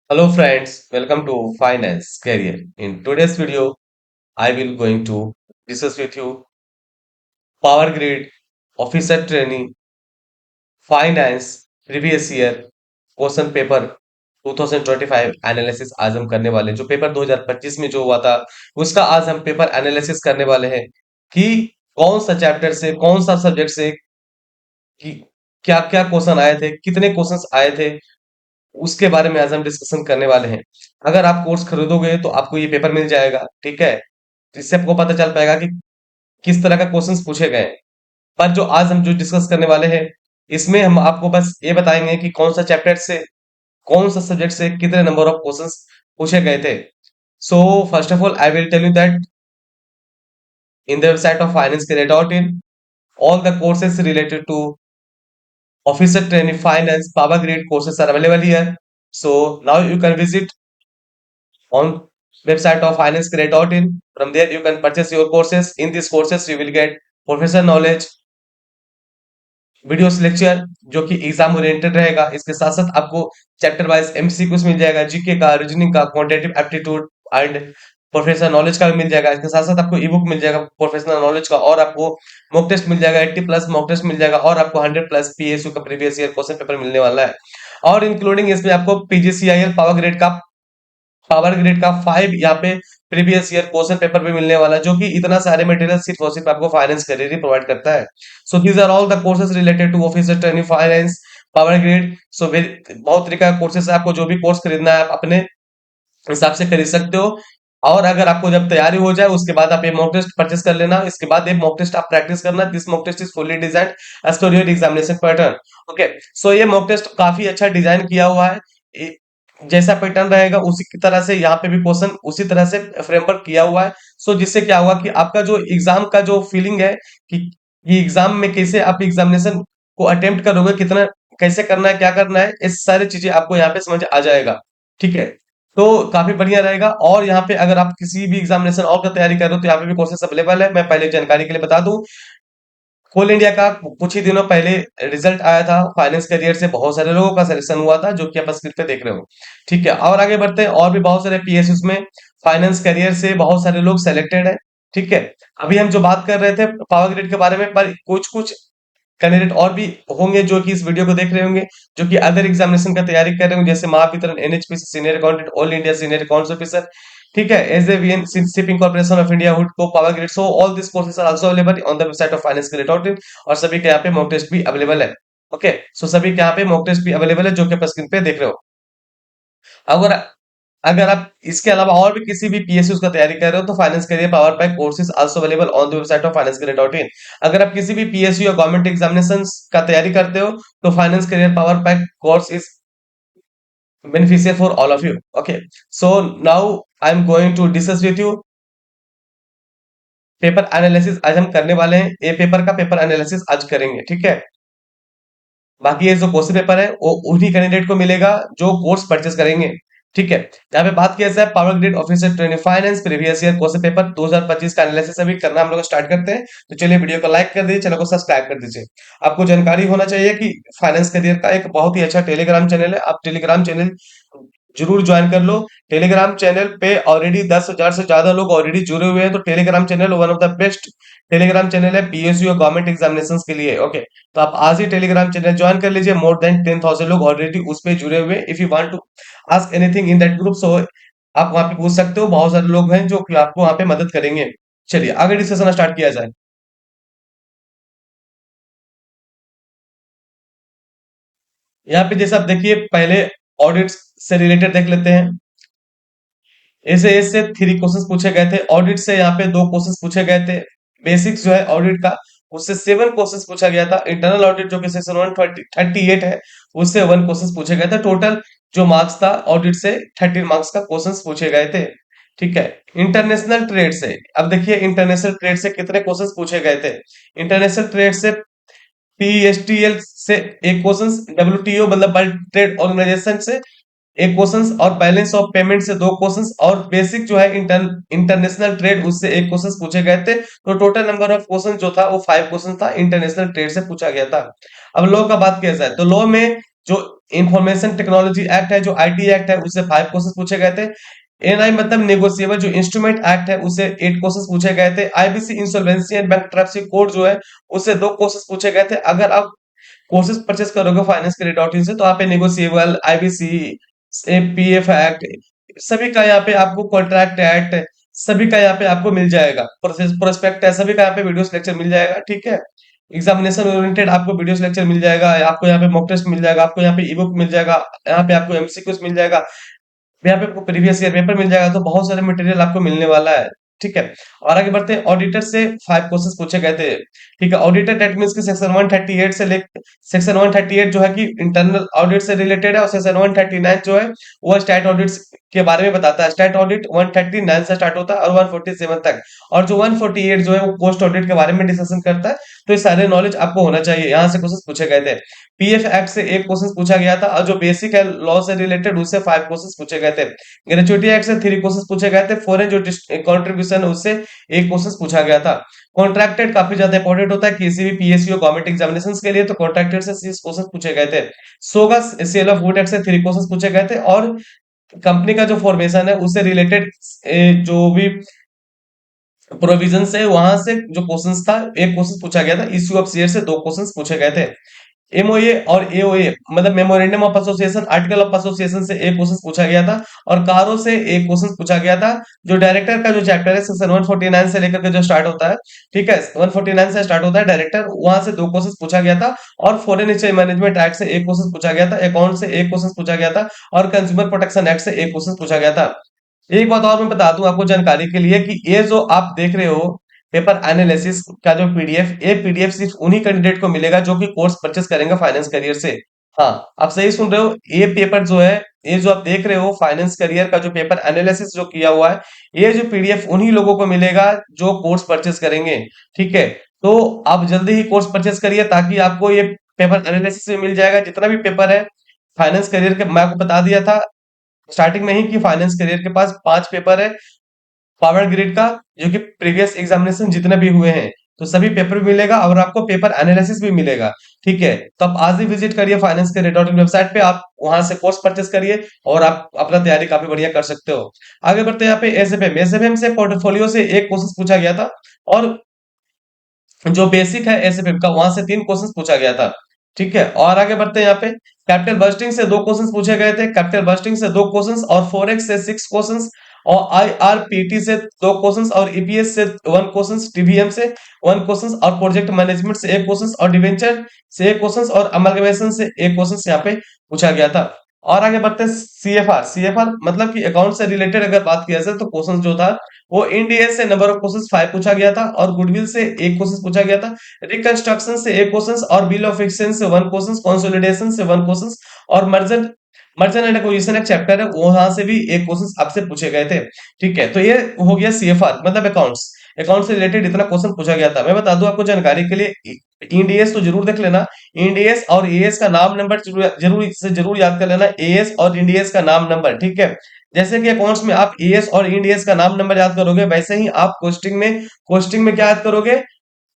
Hello friends, welcome to Finance Career. In today's video, I will going to discuss with you Power Grid, Officer Training, Finance, Previous Year, question paper 2025 analysis आज हम करने वाले हैं। जो paper 2025 में जो हुआ था उसका आज हम पेपर एनालिसिस करने वाले हैं कि कौन सा चैप्टर से कौन सा सब्जेक्ट से कि क्या क्या क्वेश्चन आए थे, कितने क्वेश्चंस आए थे, उसके बारे में आज हम डिस्कशन करने वाले हैं। अगर आप कोर्स खरीदोगे तो आपको ये पेपर मिल जाएगा, ठीक है। तो इससे आपको पता चल पाएगा कि किस तरह का क्वेश्चंस पूछे गए हैं। पर जो आज हम जो डिस्कस करने वाले हैं, इसमें हम आपको बस ये बताएंगे कि कौन सा चैप्टर से कौन सा सब्जेक्ट से कितने नंबर ऑफ क्वेश्चंस पूछे गए थे। So first of all I will tell you that in the website of financecareer.in all the courses related to officer training finance power grid courses are available here. So now you can visit on website of financecareer.in. From there you can purchase your courses. In these courses you will get professional knowledge, videos lecture जो कि exam oriented रहेगा। इसके साथ साथ आपको chapter wise MCQs मिल जाएगा, GK का, reasoning का, quantitative aptitude and professional knowledge का भी मिल जाएगा। इसके साथ साथ आपको ई बुक मिल जाएगा प्रोफेशनल नॉलेज का, और आपको मॉक टेस्ट मिल जाएगा, 80 प्लस मॉक टेस्ट मिल जाएगा, और आपको 100 प्लस पीएसयू का प्रीवियस ईयर क्वेश्चन पेपर मिलने वाला है। और इंक्लूडिंग इसमें आपको पीजीसीआईएल पावर ग्रिड का 5 यहाँ पे प्रीवियस ईयर क्वेश्चन पेपर भी मिलने वाला है, जो कि इतना सारे मटेरियल सिर्फ और सिर्फ आपको फाइनेंस करियर ही प्रोवाइड करता है। So these are all the courses related to officer training finance power grid. So बहुत तरीका का कोर्सेज है, आपको जो भी कोर्स खरीदना है आप अपने हिसाब से खरीद सकते हो। और अगर आपको जब तैयारी हो जाए उसके बाद आप ये मॉक टेस्ट परचेस कर लेना। इसके बाद एक मॉक टेस्ट आप प्रैक्टिस करना। This mock test is fully design as per your examination pattern. Okay, so ये मॉक टेस्ट काफी अच्छा डिजाइन किया हुआ है। जैसा पैटर्न रहेगा उसी की तरह से यहाँ पे भी क्वेश्चन उसी तरह से फ्रेमवर्क किया हुआ है। सो जिससे क्या हुआ कि आपका जो एग्जाम का जो फीलिंग है कि ये एग्जाम में कैसे आप एग्जामिनेशन को अटेम्प्ट करोगे, कितना कैसे करना है, क्या करना है, ये सारी चीजें आपको यहाँ पे समझ आ जाएगा, ठीक है। तो काफी बढ़िया रहेगा। और यहाँ पे अगर आप किसी भी एग्जामिनेशन और का तैयारी कर रहे हो तो यहाँ पे भी कोर्सेस अवेलेबल है। मैं पहले जानकारी के लिए बता दूं, कोल इंडिया का कुछ ही दिनों पहले रिजल्ट आया था। फाइनेंस करियर से बहुत सारे लोगों का सिलेक्शन हुआ था, जो कि आप स्क्रीन पे देख रहे हो, ठीक है। और आगे बढ़ते हैं, और भी बहुत सारे पीएसयूज में फाइनेंस करियर से बहुत सारे लोग सेलेक्टेड है, ठीक है। अभी हम जो बात कर रहे थे पावर ग्रिड के बारे में, पर कुछ कुछ कैंडिडेट और भी होंगे जो कि इस वीडियो को देख रहे होंगे, जो कि अदर एग्जामिनेशन का तैयारी कर रहे होंगे, जैसे Mahavitaran, NHPC, senior accountant, all India senior accounts officer, ठीक है, एज ए वीएन शिपिंग कॉर्पोरेशन ऑफ इंडिया, हुडको, power grid. So all this courses are also available on the website of finance, और सभी के यहाँ पे मॉक टेस्ट भी अवेलेबल है। ओके, सो सभी के यहाँ पे मॉक टेस्ट भी अवेलेबल है, जो कि आप स्क्रीन पे देख रहे हो। अगर अगर आप इसके अलावा और भी किसी भी पीएसयू का तैयारी कर रहे हो तो finance career power pack courses also available on the website of finance. अगर आप किसी भी पीएसयू या गवर्नमेंट एग्जामिनेशन का तैयारी करते हो तो finance career power pack course is beneficial for all of you. Okay, so now I'm going to discuss with you paper analysis. आज हम करने वाले हैं ए पेपर का पेपर एनालिसिस आज करेंगे, ठीक है। बाकी ये जो क्वेश्चन पेपर है वो उन्हीं कैंडिडेट को मिलेगा जो कोर्स परचेस करेंगे, ठीक है। यहाँ पे बात किया जाए power grid officer training finance previous year question paper 2025 का एनालिसिस अभी करना हम लोग स्टार्ट करते हैं। तो चलिए वीडियो को लाइक कर दीजिए, चैनल को सब्सक्राइब कर दीजिए। आपको जानकारी होना चाहिए कि फाइनेंस करियर का एक बहुत ही अच्छा टेलीग्राम चैनल है। आप टेलीग्राम चैनल जरूर ज्वाइन कर लो। टेलीग्राम चैनल पे ऑलरेडी 10,000 से ज्यादा लोग ऑलरेडी जुड़े हुए हैं। तो Telegram channel one of the best Telegram channel है पीएसयू और गवर्नमेंट एग्जामिनेशन के लिए। ओके, तो आप आज ही टेलीग्राम चैनल ज्वाइन कर लीजिए। मोर देन 10,000 लोग ऑलरेडी उस पे जुड़े हुए हैं। If you want to ask anything in that group, so आप वहां पे पूछ सकते हो। बहुत सारे लोग हैं जो कि आपको वहां पे मदद करेंगे। चलिए आगे डिस्कशन स्टार्ट किया जाए। यहाँ पे जैसे आप देखिए, पहले ऑडिट से रिलेटेड देख लेते हैं। ऐसे ऐसे 3 क्वेश्चंस पूछे गए थे। ऑडिट से यहाँ पे 2 क्वेश्चंस पूछे गए थे। बेसिक्स जो है ऑडिट का, उससे 7 क्वेश्चंस पूछा गया था। इंटरनल ऑडिट जो कि सेक्शन 138 है, उससे 1 क्वेश्चंस पूछे गए थे। टोटल जो मार्क्स था ऑडिट से 13 मार्क्स का क्वेश्चंस पूछे गए थे, ठीक है। इंटरनेशनल ट्रेड से, अब देखिए इंटरनेशनल ट्रेड से कितने क्वेश्चंस पूछे गए थे। इंटरनेशनल ट्रेड से पीएसटीएल से एक क्वेश्चन, डब्ल्यूटीओ मतलब वर्ल्ड ट्रेड ऑर्गेनाइजेशन से एक क्वेश्चंस, और बैलेंस ऑफ पेमेंट से 2 क्वेश्चंस, और बेसिक जो है इंटरनेशनल ट्रेड उससे एक क्वेश्चंस पूछे गए थे। तो टोटल नंबर ऑफ क्वेश्चन जो था वो 5 क्वेश्चन था, इंटरनेशनल ट्रेड से पूछा गया था। अब लॉ का बात किया जाए तो लॉ में जो इंफॉर्मेशन टेक्नोलॉजी एक्ट है, जो आईटी एक्ट है, उससे 5 क्वेश्चन पूछे गए थे। एनआई मतलब नेगोशिएबल जो इंस्ट्रूमेंट एक्ट है, उससे 8 क्वेश्चन पूछे गए थे। IBC insolvency and bankruptcy code जो है, उससे 2 क्वेश्चन पूछे गए थे। अगर आप कोर्सेज परचेस करोगे फाइनेंस क्रेडिट से, तो आप पे नेगोशिएबल, आईबीसी, पीएफ एक्ट, सभी का यहाँ पे आपको कॉन्ट्रैक्ट एक्ट, सभी का यहाँ पे आपको मिल जाएगा। प्रोसेस प्रोस्पेक्ट है, सभी का यहाँ पे वीडियो लेक्चर मिल जाएगा, ठीक है। एग्जामिनेशन ओरिएंटेड आपको वीडियो लेक्चर मिल जाएगा, आपको यहाँ पे मॉक टेस्ट मिल जाएगा, आपको यहाँ पे ई बुक मिल जाएगा, यहाँ पे आपको एमसीक्यूज मिल जाएगा, यहाँ पे आपको प्रीवियस ईयर पेपर मिल जाएगा। तो बहुत सारे मटेरियल आपको मिलने वाला है, ठीक है। और आगे बढ़ते हैं, ऑडिटर से 5 क्वेश्चन पूछे गए थे, ठीक है। ऑडिटर डेट मीन्स की सेक्शन 138 से ले, सेक्शन 138 जो है कि इंटरनल ऑडिट से रिलेटेड है, और सेक्शन 139 जो है वो स्टैट ऑडिट के बारे में बताता है। स्टैट ऑडिट 139 से स्टार्ट होता है और 147 तक, और जो 148 जो है वो पोस्ट ऑडिट के बारे में डिस्कशन करता है। तो ये सारे नॉलेज आपको होना चाहिए, यहाँ से क्वेश्चन पूछे गए थे। पीएफ एक्ट से 1 क्वेश्चन पूछा गया था, और जो बेसिक है लॉ से रिलेटेड, उससे 5 क्वेश्चन पूछे गए थे। ग्रेचुइटी एक्ट से 3 क्वेश्चन पूछे गए थे। फॉरेन जो कंट्रीब्यूशन है, उससे 1 क्वेश्चन पूछा गया था। कॉन्ट्रैक्टेड काफी ज्यादा इंपॉर्टेंट होता है किसी भी पीएसयू गवर्नमेंट एग्जामिनेशन के लिए, तो कॉन्ट्रैक्टेड से 6 क्वेश्चन पूछे गए थे। सोगा सेल ऑफ गुड एक्ट से 3 क्वेश्चन पूछे गए थे। और कंपनी का जो फॉर्मेशन है, उससे रिलेटेड जो भी प्रोविजन है, वहां से जो क्वेश्चन था, 1 क्वेश्चन पूछा गया था। इश्यू ऑफ शेयर से 2 क्वेश्चन पूछे गए थे। एमओए और एओए मतलब memorandum of association, article of association से 1 क्वेश्चन पूछा गया था। और कारो से 1 क्वेश्चन पूछा गया था। जो डायरेक्टर का जो चैप्टर है, सेक्शन 149 से लेकर के जो स्टार्ट होता है, ठीक है, 149 से स्टार्ट होता है डायरेक्टर, वहां से 2 क्वेश्चन पूछा गया था। और फॉरेन एक्सचेंज मैनेजमेंट एक्ट से 1 क्वेश्चन पूछा गया था। अकाउंट से 1 क्वेश्चन पूछा गया था। और कंज्यूमर प्रोटेक्शन एक्ट से 1 क्वेश्चन पूछा गया था। एक बात और मैं बता दूं आपको जानकारी के लिए, कि ये जो आप देख रहे हो पेपर एनालिसिस का जो पीडीएफ, ये पीडीएफ सिर्फ उन्हीं कैंडिडेट को मिलेगा जो कि कोर्स परचेस करेंगे फाइनेंस करियर से। हाँ, आप सही सुन रहे हो, ये पेपर जो है, ये जो आप देख रहे हो फाइनेंस करियर का जो पेपर एनालिसिस जो किया हुआ है, ये जो पीडीएफ उन्हीं लोगों को मिलेगा जो कोर्स परचेस करेंगे, ठीक है। तो आप जल्दी ही कोर्स परचेस करिए, ताकि आपको ये पेपर एनालिसिस में मिल जाएगा। जितना भी पेपर है फाइनेंस करियर के, मैं आपको बता दिया था स्टार्टिंग में ही कि फाइनेंस करियर के पास 5 पेपर है पावर ग्रिड का, जो कि प्रीवियस एग्जामिनेशन जितने भी हुए हैं, तो सभी पेपर मिलेगा, और आपको पेपर एनालिसिस भी मिलेगा, ठीक है। तो आप आज ही विजिट करिए finance career dot in website पे, आप वहां से कोर्स परचेस करिए, और आप अपना तैयारी काफी बढ़िया कर सकते हो। आगे बढ़ते हैं यहाँ पे एसएफएम। एसएफएम से पोर्टफोलियो से 1 क्वेश्चन पूछा गया था। और जो बेसिक है एसएफएम का, वहां से 3 क्वेश्चन पूछा गया था, ठीक है। और आगे बढ़ते हैं यहाँ पे, कैपिटल बस्टिंग से 2 क्वेश्चन पूछे गए थे। कैपिटल बस्टिंग से 2 क्वेश्चन, और फॉरेक्स से 6 क्वेश्चन, और आईआरपीटी से 2 क्वेश्चन, और ईपीएस से 1 क्वेश्चन, टीवीएम से 1 क्वेश्चन, और प्रोजेक्ट मैनेजमेंट से 1 क्वेश्चन, और डिवेंचर से 1 क्वेश्चन, और अमलगमेशन से 1 क्वेश्चन यहाँ पे पूछा गया था। और आगे बढ़ते हैं सीएफआर। सीएफआर मतलब कि अकाउंट से रिलेटेड अगर बात किया जाए, तो क्वेश्चन जो था वो इंडिया से नंबर ऑफ क्वेश्चन 5 पूछा गया था, और गुडविल से 1 क्वेश्चन पूछा गया था। रिकंस्ट्रक्शन से 1 क्वेश्चन, और बिल ऑफ एक्सचेंज से 1 क्वेश्चन, कंसोलिडेशन से 1 क्वेश्चन, और मर्जन मर्चेंट एंड एक्विजिशन एक चैप्टर है, वहां से भी 1 क्वेश्चन आपसे पूछे गए थे, ठीक है। तो ये हो गया सीएफआर मतलब अकाउंट्स। अकाउंट से रिलेटेड इतना क्वेश्चन पूछा गया था। मैं बता दूं आपको जानकारी के लिए, इंडीएस तो जरूर देख लेना। इंडीएस और एएस का नाम नंबर जरूर जरूर से जरूर याद कर लेना, एएस और इंडीएस का नाम नंबर, ठीक है। जैसे कि अकाउंट्स में आप एएस और इंडीएस का नाम नंबर याद करोगे, वैसे ही आप कोस्टिंग में क्या याद करोगे,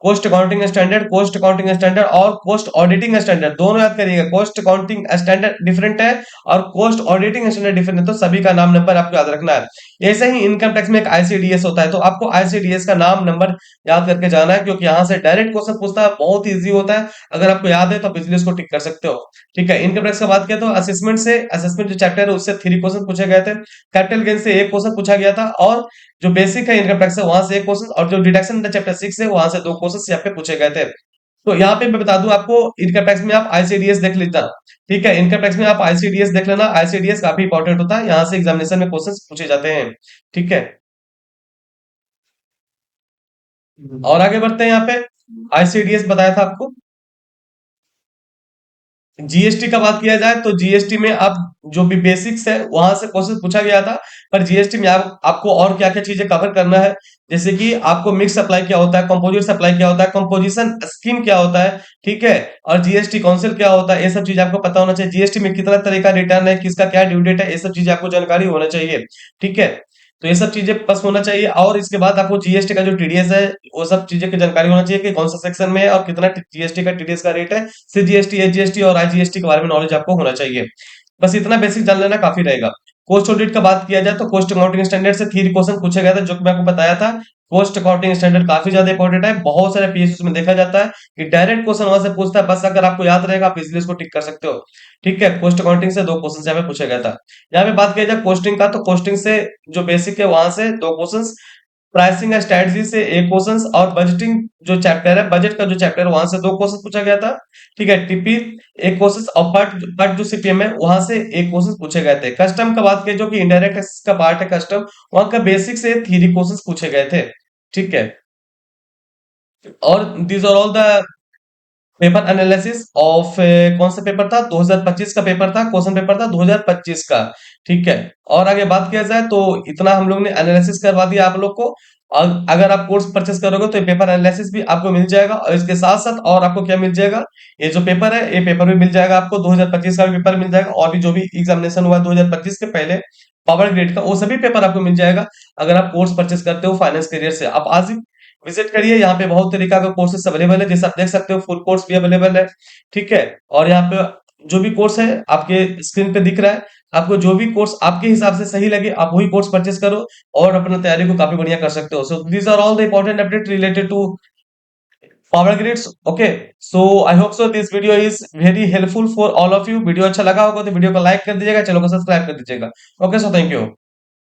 कोस्ट अकाउंटिंग स्टैंडर्ड और कोस्ट ऑडिटिंग स्टैंडर्ड, दोनों याद करिएगा। कोस्ट अकाउंटिंग स्टैंडर्ड डिफरेंट है, और कोस्ट ऑडिटिंग स्टैंडर्ड डिफरेंट है, तो सभी का नाम नंबर आपको याद रखना है। ऐसे ही इनकम टैक्स में एक आईसीडीएस होता है, तो आपको आईसीडीएस का नाम नंबर याद करके जाना है, क्योंकि यहाँ से डायरेक्ट क्वेश्चन पूछता है, बहुत इजी होता है। अगर आपको याद है तो आप इजीली उसको टिक कर सकते हो, ठीक है। इनकम टैक्स का बात किया तो असेसमेंट जो चैप्टर है, उससे 3 क्वेश्चन पूछे गए थे। कैपिटल गेन से 1 क्वेश्चन पूछा गया था। और जो बेसिक है इनकम टैक्स है, वहां से 1 क्वेश्चन, और जो डिडक्शन चैप्टर 6 है, वहां से 2 क्वेश्चन यहाँ पे पूछे गए थे। तो यहाँ पे मैं बता दूं आपको, इनकम टैक्स में आप आईसीडीएस देख लेना, ठीक है। इनकम टैक्स में आप आईसीडीएस देख लेना, आईसीडीएस काफी इंपॉर्टेंट होता है, यहाँ से एग्जामिनेशन में क्वेश्चन पूछे जाते हैं, ठीक है। और आगे बढ़ते हैं यहाँ पे, आईसीडीएस बताया था आपको। जीएसटी का बात किया जाए, तो जीएसटी में आप जो भी बेसिक्स है, वहां से क्वेश्चन पूछा गया था। पर जीएसटी में आपको और क्या क्या चीजें कवर करना है, जैसे कि आपको मिक्स सप्लाई क्या होता है, कंपोजिट सप्लाई क्या होता है, कंपोजिशन स्कीम क्या होता है, ठीक है। और जीएसटी काउंसिल क्या होता है, ये सब चीज आपको पता होना चाहिए। जीएसटी में कितना तरह का रिटर्न है, किसका क्या ड्यू डेट है, ये सब चीज आपको जानकारी होना चाहिए, ठीक है। तो ये सब चीजें बस होना चाहिए, और इसके बाद आपको जीएसटी का जो टीडीएस है वो सब चीजें की जानकारी होना चाहिए कि कौन सा सेक्शन में है और कितना जीएसटी का टीडीएस का रेट है। सीजीएसटी, एचजीएसटी और आईजीएसटी के बारे में नॉलेज आपको होना चाहिए। बस इतना बेसिक जान लेना काफी रहेगा। कोस्ट ऑडिट का बात किया जाए तो कोस्ट अकाउंटिंग स्टैंडर्ड से 3 क्वेश्चन पूछा गया था, जो कि मैं आपको बताया था। कोस्ट अकाउंटिंग स्टैंडर्ड काफी ज्यादा इंपॉर्टेंट है, बहुत सारे पीएसयू में देखा जाता है कि डायरेक्ट क्वेश्चन वहां से पूछता है, बस अगर आपको याद रहेगा आप इजिली इसको टिक कर सकते हो। ठीक है, कोस्ट अकाउंटिंग से 2 क्वेश्चन यहाँ पे पूछा गया था। यहाँ पे बात किया जाए कोस्टिंग का, तो कोस्टिंग से जो बेसिक है वहां से 2 क्वेश्चन, प्राइसिंग एंड स्ट्रेटजी से 1 क्वेश्चन, और बजटिंग जो चैप्टर है, बजट का जो चैप्टर है वहां से 2 क्वेश्चन पूछा गया था। ठीक है, टीपी 1 क्वेश्चन, और पार्ट पार्ट जो सीपीएम है वहां से 1 क्वेश्चन पूछे गए थे। कस्टम का बात किया जो कि इनडायरेक्ट टैक्स का पार्ट है, कस्टम वहां का बेसिक से 3 क्वेश्चन पूछे गए थे। ठीक है, और these are all the paper analysis of, कौन सा पेपर था, 2025 का पेपर था, क्वेश्चन पेपर था 2025 का। ठीक है, और आगे बात किया जाए तो इतना हम लोग ने एनालिसिस करवा दिया आप लोग को। और अगर आप कोर्स परचेस करोगे तो ये पेपर एनालिसिस भी आपको मिल जाएगा, और इसके साथ साथ और आपको क्या मिल जाएगा, ये जो पेपर है ये पेपर भी मिल जाएगा आपको, 2025 का भी पेपर मिल जाएगा, और भी जो भी एग्जामिनेशन हुआ 2025 के पहले पावर ग्रेड का, वो सभी पेपर आपको मिल जाएगा अगर आप कोर्स परचेस करते हो फाइनेंस करियर से। आप आज ही विजिट करिए, यहाँ पे बहुत तरीका का कोर्सेस अवेलेबल है, जैसे आप देख सकते हो फुल कोर्स भी अवेलेबल है। ठीक है, और यहाँ पे जो भी कोर्स है आपके स्क्रीन पे दिख रहा है, आपको जो भी कोर्स आपके हिसाब से सही लगे आप वही कोर्स परचेस करो, और अपना तैयारी को काफी बढ़िया कर सकते हो। So these are all the important update related to power grids. Okay, so I hope so this video is very helpful for all of you. Video अच्छा लगा होगा तो वीडियो को लाइक कर दीजिएगा, चैनल को सब्सक्राइब कर दीजिएगा। Okay, so thank you.